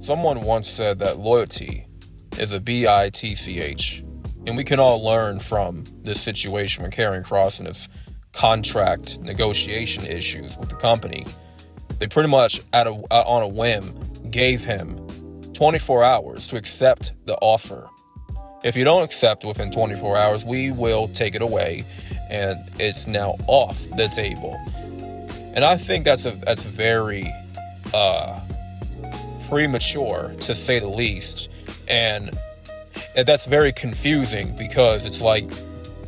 Someone once said that loyalty is a bitch, and we can all learn from this situation with Karrion Kross and his contract negotiation issues with the company. They pretty much, on a whim, gave him 24 hours to accept the offer. If you don't accept within 24 hours, we will take it away, and it's now off the table. And I think that's very premature, to say the least, and that's very confusing, because it's like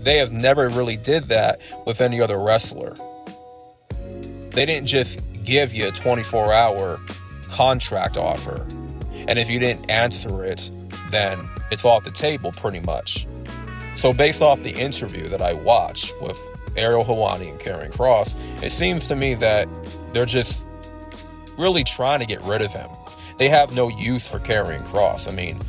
they have never really did that with any other wrestler. They didn't just give you a 24-hour contract offer, and if you didn't answer it, then it's off the table pretty much. So based off the interview that I watched with Ariel Helwani and Karrion Kross, it seems to me that they're just really trying to get rid of him. They have no use for Karrion Kross. I mean,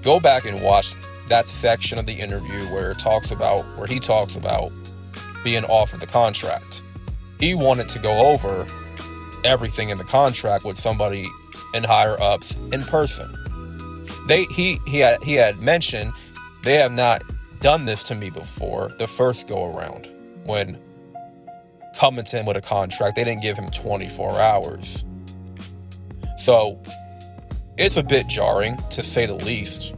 go back and watch that section of the interview where he talks about being offered the contract. He wanted to go over everything in the contract with somebody in higher ups in person. He had mentioned they have not done this to me before. The first go around, when coming to him with a contract, they didn't give him 24 hours. So it's a bit jarring, to say the least.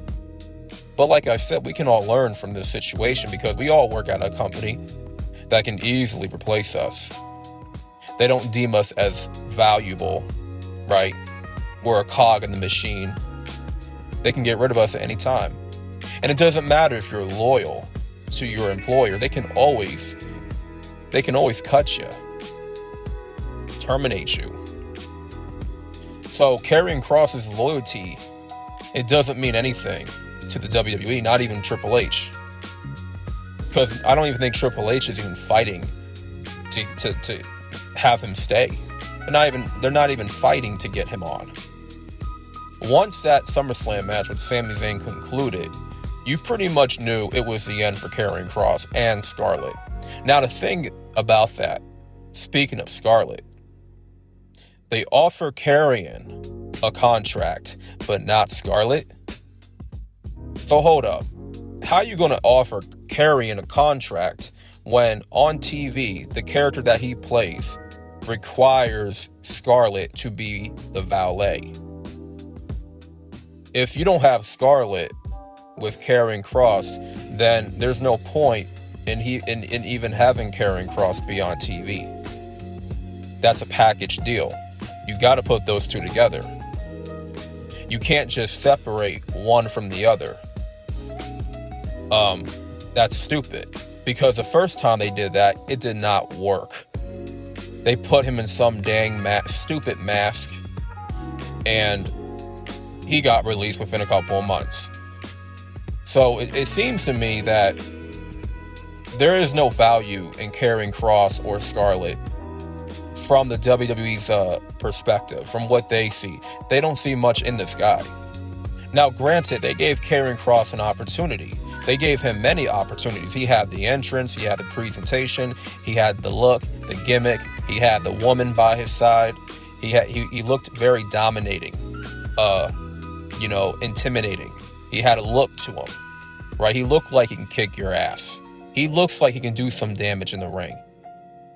But like I said, we can all learn from this situation, because we all work at a company that can easily replace us. They don't deem us as valuable, right? We're a cog in the machine. They can get rid of us at any time. And it doesn't matter if you're loyal to your employer. They can always cut you, terminate you. So Karrion Kross's loyalty, it doesn't mean anything to the WWE, not even Triple H. Because I don't even think Triple H is even fighting to have him stay. They're not even fighting to get him on. Once that SummerSlam match with Sami Zayn concluded, you pretty much knew it was the end for Karrion Kross and Scarlett. Now, the thing about that, speaking of Scarlett, they offer Karrion a contract, but not Scarlett. So hold up. How are you going to offer Karrion a contract when on TV, the character that he plays requires Scarlett to be the valet? If you don't have Scarlett with Karrion Kross, then there's no point in even having Karrion Kross be on TV. That's a package deal. You got to put those two together. You can't just separate one from the other. That's stupid, because the first time they did that, it did not work. They put him in some dang stupid mask, and he got released within a couple of months. So it seems to me that there is no value in Karrion Kross or Scarlett from the WWE's perspective, from what they see. They don't see much in this guy. Now, granted, they gave Karrion Kross an opportunity. They gave him many opportunities. He had the entrance, he had the presentation, he had the look, the gimmick, he had the woman by his side. He looked very dominating, intimidating. He had a look to him, right? He looked like he can kick your ass. He looks like he can do some damage in the ring.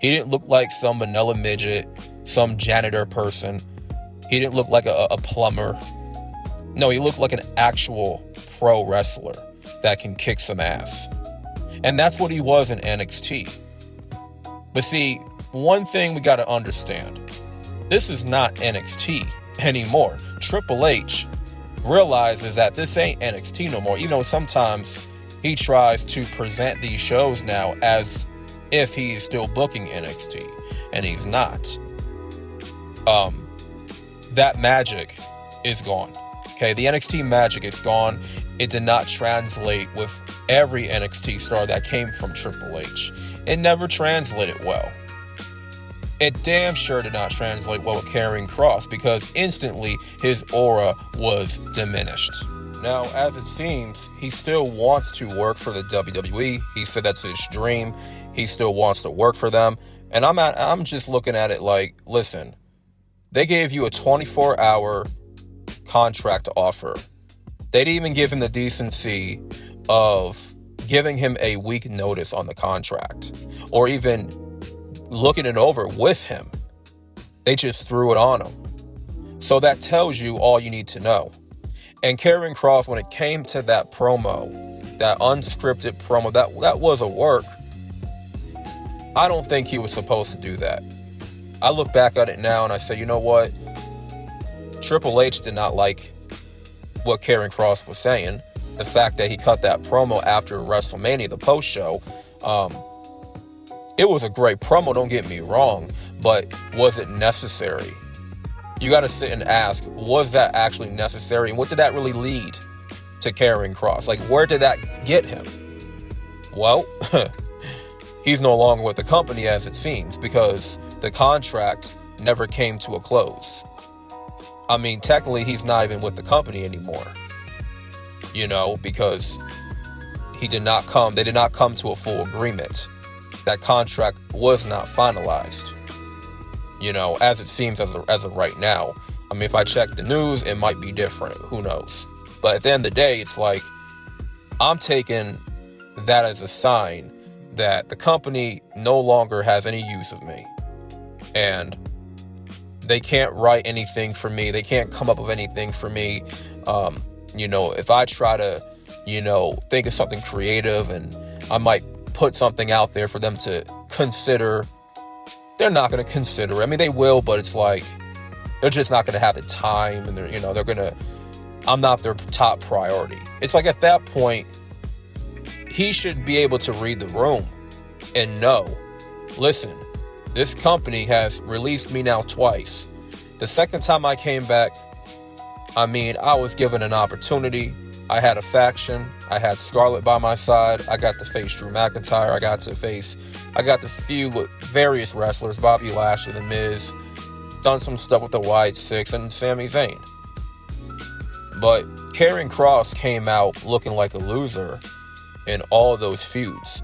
He didn't look like some vanilla midget, some janitor person. He didn't look like a plumber. No, he looked like an actual pro wrestler that can kick some ass. And that's what he was in NXT. But see, one thing we got to understand. This is not NXT anymore. Triple H realizes that this ain't NXT no more. Even though sometimes he tries to present these shows now as if he's still booking NXT, and he's not. That magic is gone. Okay, the NXT magic is gone. It did not translate with every NXT star that came from Triple H. It never translated well. It damn sure did not translate well with Karrion Kross, because instantly his aura was diminished. Now, as it seems, he still wants to work for the WWE. He said that's his dream. He still wants to work for them. And I'm just looking at it like, listen, they gave you a 24-hour contract offer. They didn't even give him the decency of giving him a week notice on the contract or even looking it over with him. They just threw it on him. So that tells you all you need to know. And Karrion Kross, when it came to that promo, that unscripted promo, that was a work. I don't think he was supposed to do that. I look back at it now and I say, you know what? Triple H did not like what Karrion Kross was saying. The fact that he cut that promo after WrestleMania, the post show, it was a great promo, don't get me wrong, but was it necessary? You got to sit and ask, was that actually necessary? And what did that really lead to Karrion Kross? Like, where did that get him? Well, he's no longer with the company, as it seems, because the contract never came to a close. I mean, technically, he's not even with the company anymore. You know, because they did not come to a full agreement. That contract was not finalized. You know, as it seems as of right now. I mean, if I check the news, it might be different. Who knows? But at the end of the day, it's like, I'm taking that as a sign that the company no longer has any use of me. And they can't write anything for me. They can't come up with anything for me. You know, if I try to, you know, think of something creative and I might put something out there for them to consider, they're not going to consider it. I mean, they will, but it's like, they're just not going to have the time, and I'm not their top priority. It's like, at that point, he should be able to read the room and know, listen, this company has released me now twice. The second time I came back, I mean, I was given an opportunity. I had a faction. I had Scarlett by my side. I got to face Drew McIntyre. I got to feud with various wrestlers, Bobby Lashley, The Miz. Done some stuff with the Wyatt Six and Sami Zayn. But Karrion Kross came out looking like a loser in all those feuds.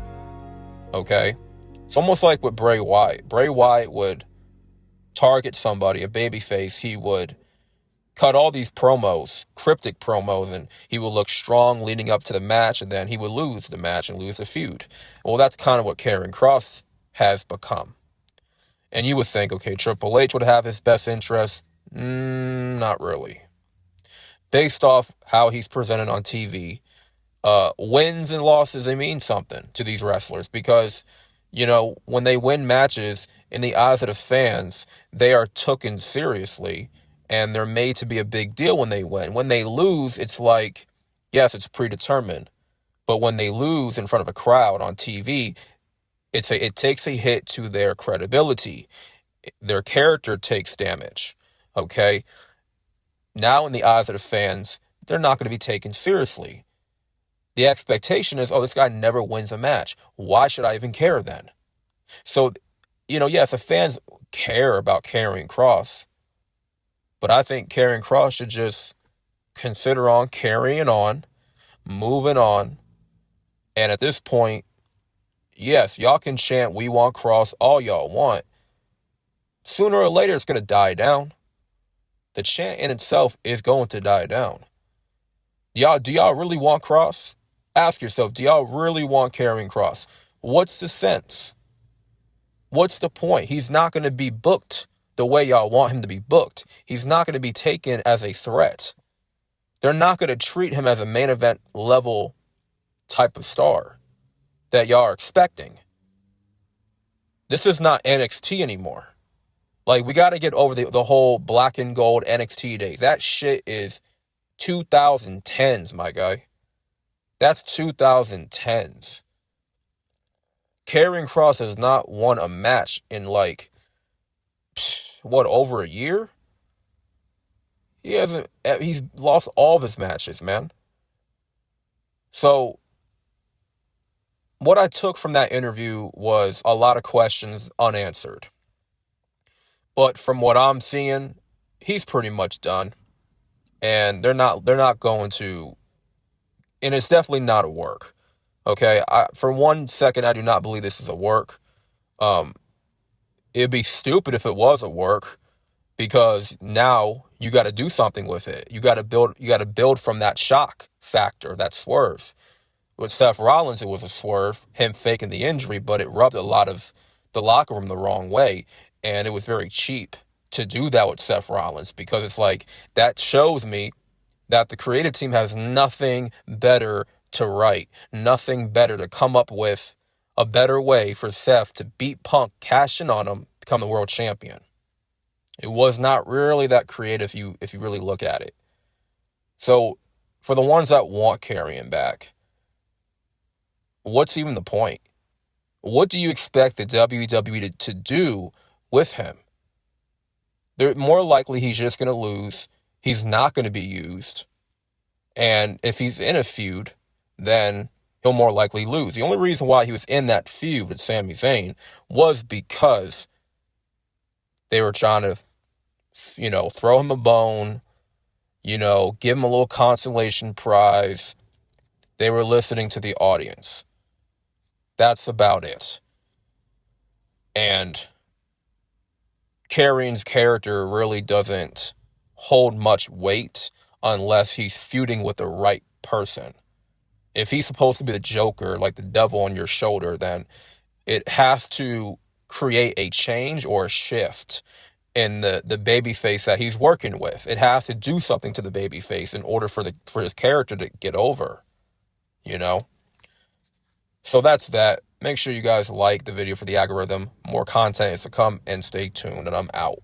Okay? It's almost like with Bray Wyatt. Bray Wyatt would target somebody, a babyface. He would cut all these promos, cryptic promos, and he would look strong leading up to the match, and then he would lose the match and lose the feud. Well, that's kind of what Karrion Kross has become. And you would think, okay, Triple H would have his best interest. Not really. Based off how he's presented on TV, wins and losses, they mean something to these wrestlers, because, you know, when they win matches, in the eyes of the fans, they are taken seriously, and they're made to be a big deal when they win. When they lose, it's like, yes, it's predetermined. But when they lose in front of a crowd on TV, it takes a hit to their credibility. Their character takes damage. Okay? Now, in the eyes of the fans, they're not going to be taken seriously. The expectation is, oh, this guy never wins a match. Why should I even care then? So, you know, yes, the fans care about Karrion Kross. But I think Karrion Kross should just consider on carrying on, moving on. And at this point, yes, y'all can chant, "We want Kross," all y'all want. Sooner or later, it's going to die down. The chant in itself is going to die down. Do y'all really want Kross? Ask yourself, do y'all really want Karrion Kross? What's the sense? What's the point? He's not going to be booked the way y'all want him to be booked. He's not going to be taken as a threat. They're not going to treat him as a main event level type of star that y'all are expecting. This is not NXT anymore. Like, we got to get over the whole black and gold NXT days. That shit is 2010s, my guy. That's 2010s. Karrion Kross has not won a match in over a year? He's lost all of his matches, man. So, what I took from that interview was a lot of questions unanswered. But from what I'm seeing, he's pretty much done. And they're not going to, and it's definitely not a work. Okay, for 1 second, I do not believe this is a work. It'd be stupid if it was a work, because now You got to do something with it. You got to build from that shock factor, that swerve. With Seth Rollins, it was a swerve, him faking the injury, but it rubbed a lot of the locker room the wrong way. And it was very cheap to do that with Seth Rollins, because it's like, that shows me that the creative team has nothing better to write, nothing better to come up with, a better way for Seth to beat Punk, cash in on him, become the world champion. It was not really that creative if you really look at it. So for the ones that want Karrion back, what's even the point? What do you expect the WWE to do with him? They're more likely he's just going to lose. He's not going to be used. And if he's in a feud, then he'll more likely lose. The only reason why he was in that feud with Sami Zayn was because they were trying to, throw him a bone, give him a little consolation prize. They were listening to the audience. That's about it. And Karrion's character really doesn't hold much weight unless he's feuding with the right person. If he's supposed to be the Joker, like the devil on your shoulder, then it has to create a change or a shift in the babyface that he's working with. It has to do something to the babyface in order for his character to get over, So that's that. Make sure you guys like the video for the algorithm. More content is to come, and stay tuned, and I'm out.